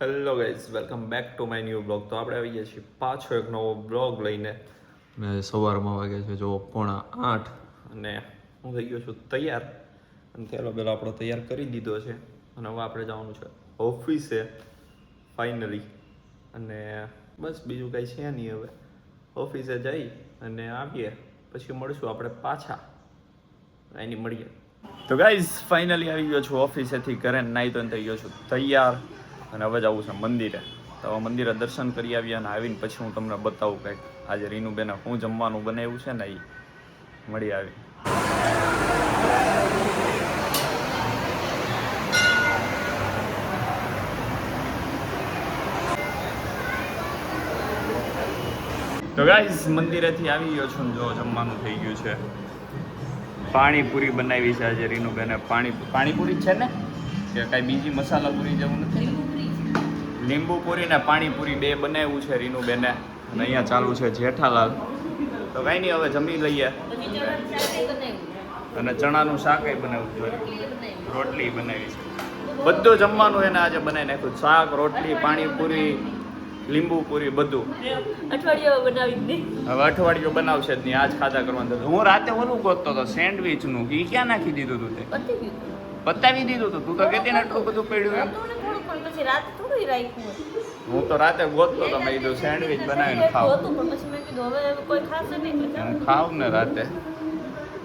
Hello guys, welcome back to my new blog. તો આપણે આવી ગયા છીએ પાછો એક નવો બ્લોગ લઈને. મેં સવારમાં વાગ્યા છે જો 7:45 અને હું થઈ ગયો છું તૈયાર. અને થેલો બેલો આપણો તૈયાર કરી દીધો છે અને હવે આપણે જવાનું છે ઓફિસે ફાઇનલી. અને બસ બીજું કાંઈ છે નહીં. હવે ઓફિસે જઈ અને આવીએ પછી મળશું આપણે પાછા એની મળીએ. તો ગાઈઝ ફાઇનલી આવી ગયો છું ઓફિસેથી ઘરે, નાહી તો થઈ ગયો છું તૈયાર અને હવે જવું છે મંદિરે. તો હવે મંદિરે દર્શન કરી આવ્યા અને આવીને પછી હું તમને બતાવું કંઈક આજે રીનુબેને હું જમવાનું બનાવ્યું છે ને એ મળી આવી. તો ગાઈઝ મંદિરેથી આવી ગયો છું, જો જમવાનું થઈ ગયું છે. પાણીપુરી બનાવી છે આજે રીનુબેને. પાણીપુરી છે ને કે કાંઈ બીજી મસાલા પૂરી જેવું નથી? લીંબુ પૂરી ને પાણીપુરી બે બનાવ્યું છે રીનુબેને. અને અહીંયા ચાલુ છે જેઠાલાલ. તો કાંઈ નહીં, હવે જમી લઈએ. અને ચણાનું શાક બનાવ્યું છે, રોટલી બનાવી છે, બધું જમવાનું એને આજે બનાવી નાખ્યું. શાક, રોટલી, પાણીપુરી, લીંબુ પૂરી બધું. અઠવાડિયું બનાવી દે. હવે અઠવાડિયું બનાવશે જ નહીં, આજ ખાધા કરવાનું થતું. હું રાતે ઓલું ગોતતો હતો સેન્ડવિચનું, એ ક્યાં નાખી દીધું તું તે? પતાવી દીધું તું? તું તો કહેતી ને આટલું બધું પડ્યું એમ. પછી રાતે થોડું રાખ્યું. હું તો રાતે ગોતતો હતો, મેં કીધું સેન્ડવિચ બનાવીને ખાવ. હતું પણ પછી મેં કીધું હવે કોઈ ખાશે નહીં. હું ખાવ ને રાતે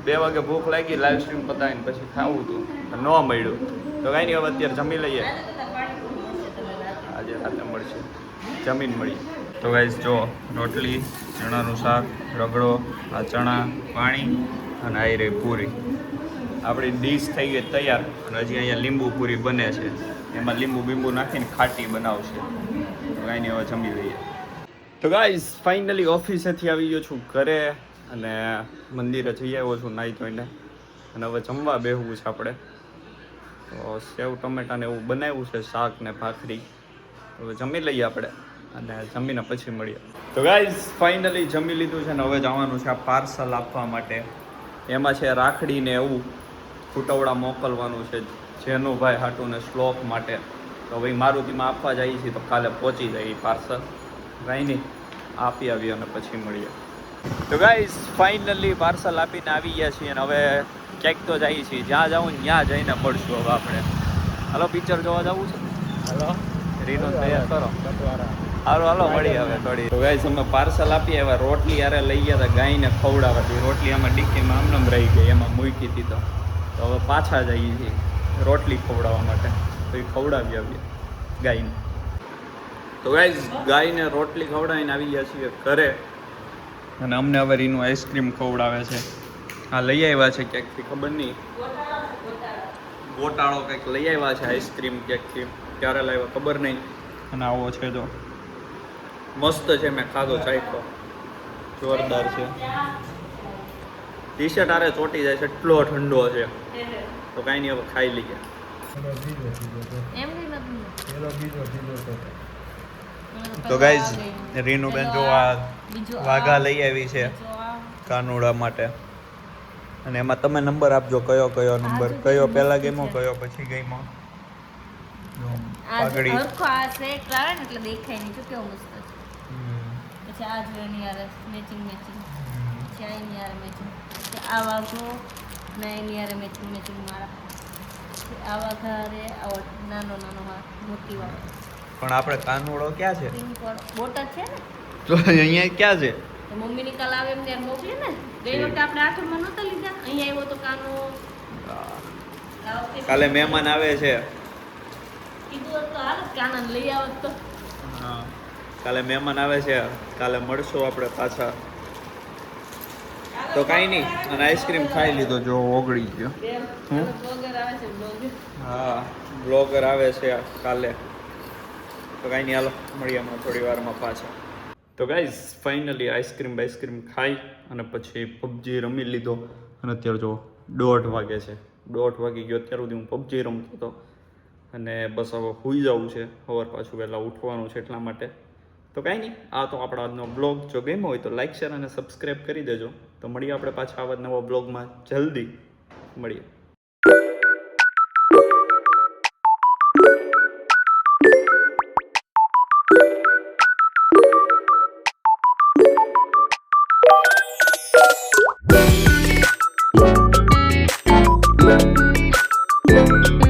2 વાગે ભૂખ લાગી, લાઈવ સ્ટ્રીમ પતાવીને પછી ખાવું હતું, ન મળ્યું. તો કાંઈ નહીં, હવે અત્યારે જમી લઈએ. આજે રાતે મળશે, જમીન મળી. તો ગાઈસ જો રોટલી, ચણાનું શાક, રગડો, આ ચણા, પાણી અને આ રહી પૂરી. આપણી ડીશ થઈ ગઈ તૈયાર. અને હજી અહીંયા લીંબુ પૂરી બને છે, એમાં લીંબુ બીંબુ નાખીને ખાટી બનાવશે. તો કાંઈ નહીં, હવે જમી લઈએ. તો ગાઈસ ફાઇનલી ઓફિસેથી આવી ગયો છું ઘરે અને મંદિરે જઈ આવ્યો છું નાહી ધોઈને. અને હવે જમવા બેસવું છે આપણે. તો સેવ ટમેટાને એવું બનાવ્યું છે, શાક ને ભાખરી. હવે જમી લઈએ આપણે અને જમીને પછી મળીએ. તો ગાઈઝ ફાઇનલી જમી લીધું છે ને હવે જવાનું છે આ પાર્સલ આપવા માટે. એમાં છે રાખડી ને એવું ફૂટવડા મોકલવાનું છે જેનુભાઈ હાટુને શ્લોક માટે. તો ભાઈ મારુતિમાં આપવા જઈએ છીએ, તો કાલે પહોંચી જાય પાર્સલ. કાંઈ નહીં, આપી આવીએ અને પછી મળીએ. તો ગાઈઝ ફાઇનલી પાર્સલ આપીને આવી ગયા છીએ અને હવે ક્યાંક તો જઈએ છીએ. જ્યાં જાઉં ત્યાં જઈને મળશું હવે આપણે. હાલો પિક્ચર જોવા જવું છે. હાલો રીનો તૈયાર કરો. હાલો હાલો મળી હવે થોડી. તો ગાઈસ અમે પાર્સલ આપી આવ્યા. રોટલી યારે લઈ ગયા હતા ગાયને ખવડાવવા. રોટલી આમાં ડીકીમાં આમનામ રહી ગઈ, એમાં મૂકી હતી. તો હવે પાછા જઈએ છીએ રોટલી ખવડાવવા માટે. તો એ ખવડાવી આવીએ ગાયને. તો ગાઈસ ગાયને રોટલી ખવડાવીને આવી ગયા છીએ ઘરે. અને અમને હવે રીનું આઈસ્ક્રીમ ખવડાવે છે. હા લઈ આવ્યા છે ક્યાંકથી, ખબર નહીં, ગોટાળો કંઈક લઈ આવ્યા છે આઈસ્ક્રીમ ક્યાંકથી. ક્યારે લાવ્યા ખબર નહીં. અને આવો છે જો મસ્ત છે, મેં ખાધો ચાખ્યો, જોરદાર છે. ટી શર્ટ આરે ચોટી જાય છે, એટલો ઠંડો છે. તો કાંઈ નહીં, હવે ખાઈ લઈએ. તો ગાઈઝ રીનુબેન જો આ વાઘા લઈ આવી છે કાનુડા માટે. અને એમાં તમે નંબર આપજો, કયો કયો નંબર, કયો પહેલા ગેમો, કયો પછી ગેમો. પાઘડી હરખો આ સેટ લાવે ને એટલે દેખાય નહીં. જો કેવો મસ્ત છે. પછી આ જો એની યાર મેચિંગ પછી આ એની યાર મેચિંગ. આ વાઘો ને એની યાર મેચિંગ મારા. આ વાઘા રે આવો નાનો મોટી વાળો. પણ આપણે કાનુડો ક્યાં છે? બોટા છે ને તો અહીંયા ક્યાં છે? તો મમ્મીની કાલ આવે એમને મોકલી ને. ગઈ વખતે આપણે આઠમમાં નહોતા લીધા, અહીંયા આવ્યો તો કાનો. કાલે મહેમાન આવે છે. કાલે મહેમાન આવે છે, કાલે મળશું આપણે પાછા. તો કાંઈ નહીં, અને આઈસ્ક્રીમ ખાઈ લીધો જો ઓગળી ગયો. હા બ્લોગર આવે છે કાલે. તો કાંઈ નહીં, હાલો મળીએ અમે થોડી વારમાં પાછા. તો ગાઈઝ ફાઇનલી આઈસ્ક્રીમ ખાઈ અને પછી પબજી રમી લીધો. અને અત્યારે જો 1:30 વાગે છે. 1:30 વાગી ગયો, અત્યાર સુધી હું પબજી રમતો હતો. અને બસ હવે સૂઈ જવું છે, સવાર પાછું વહેલા ઉઠવાનું છે એટલા માટે. તો કાંઈ નહીં, આ તો આપણા આજનો બ્લોગ જો ગમ્યો હોય તો લાઈક શેર અને સબસ્ક્રાઈબ કરી દેજો. તો મળીએ આપણે પાછા આવા નવા બ્લોગમાં, જલ્દી મળીએ. બાય.